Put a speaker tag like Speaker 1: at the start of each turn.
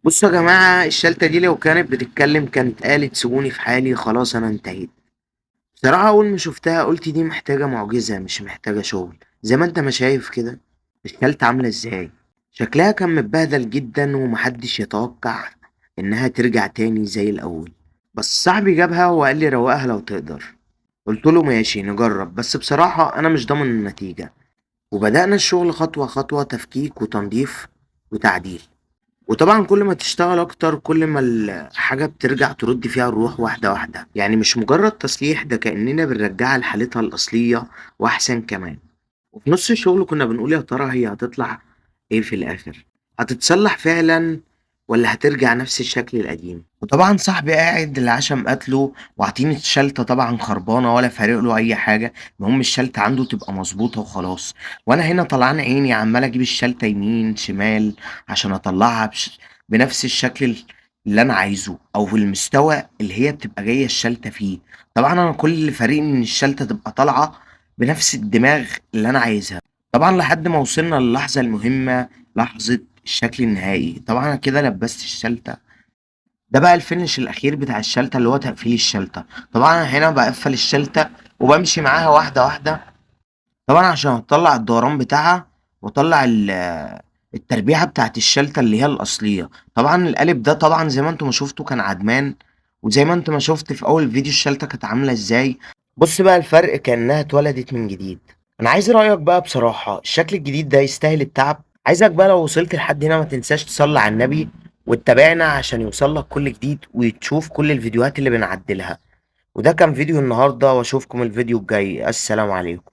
Speaker 1: بصوا يا جماعة، الشلتة دي لو كانت بتتكلم كانت قالت سيبوني في حالي، خلاص أنا انتهيت. بصراحة أول ما شفتها قلت دي محتاجة معجزة مش محتاجة شغل. زي ما انت ما شايف كده الشلتة عاملة ازاي. شكلها كان متبهدل جدا ومحدش يتوقع إنها ترجع تاني زي الأول. بس صاحبي جابها وقال لي روقها لو تقدر. قلت له ماشي نجرب، بس بصراحة أنا مش ضامن النتيجة. وبدأنا الشغل خطوة خطوة، تفكيك وتنظيف وتعديل. وطبعا كل ما تشتغل اكتر كل ما الحاجة بترجع ترد فيها الروح واحدة واحدة، يعني مش مجرد تصليح، ده كأننا بنرجعها لحالتها الأصلية وأحسن كمان. وفي نص الشغل كنا بنقول يا ترى هي هتطلع ايه في الآخر، هتتصلح فعلا ولا هترجع نفس الشكل القديم. وطبعا صاحبي قاعد العشم قتله وعطيني الشلتة طبعا خربانة ولا فارق له أي حاجة، المهم الشلتة عنده تبقى مظبوطة وخلاص. وأنا هنا طلعان عيني عمال أجيب الشلتة يمين شمال عشان أطلعها بنفس الشكل اللي أنا عايزه أو في المستوى اللي هي بتبقى جاية الشلتة فيه. طبعا أنا كل اللي فارقني إن الشلتة تبقى طالعة بنفس الدماغ اللي أنا عايزها. طبعا لحد ما وصلنا للحظة المهمة، لحظة الشكل النهائي. طبعا أنا كده لبست الشلتة، ده بقى الفينش الأخير بتاع الشلتة اللي هو تقفيل الشلتة. طبعا أنا هنا بقفل الشلتة وبمشي معاها واحدة واحدة، طبعا عشان أطلع الدوران بتاعها وأطلع التربيعة بتاعت الشلتة اللي هي الأصلية. طبعا القالب ده طبعا زي ما انتوا ما شفتوا كان عدمان، وزي ما انت ما شفت في أول فيديو الشلتة كانت عاملة ازاي. بص بقى الفرق كأنها اتولدت من جديد. أنا عايز رأيك بقى بصراحة، الشكل الجديد ده يستاهل التعب؟ عايزك بقى لو وصلت لحد هنا ما تنساش تصلي على النبي وتتابعنا عشان يوصلك كل جديد وتشوف كل الفيديوهات اللي بنعدلها. وده كان فيديو النهاردة، واشوفكم الفيديو الجاي. السلام عليكم.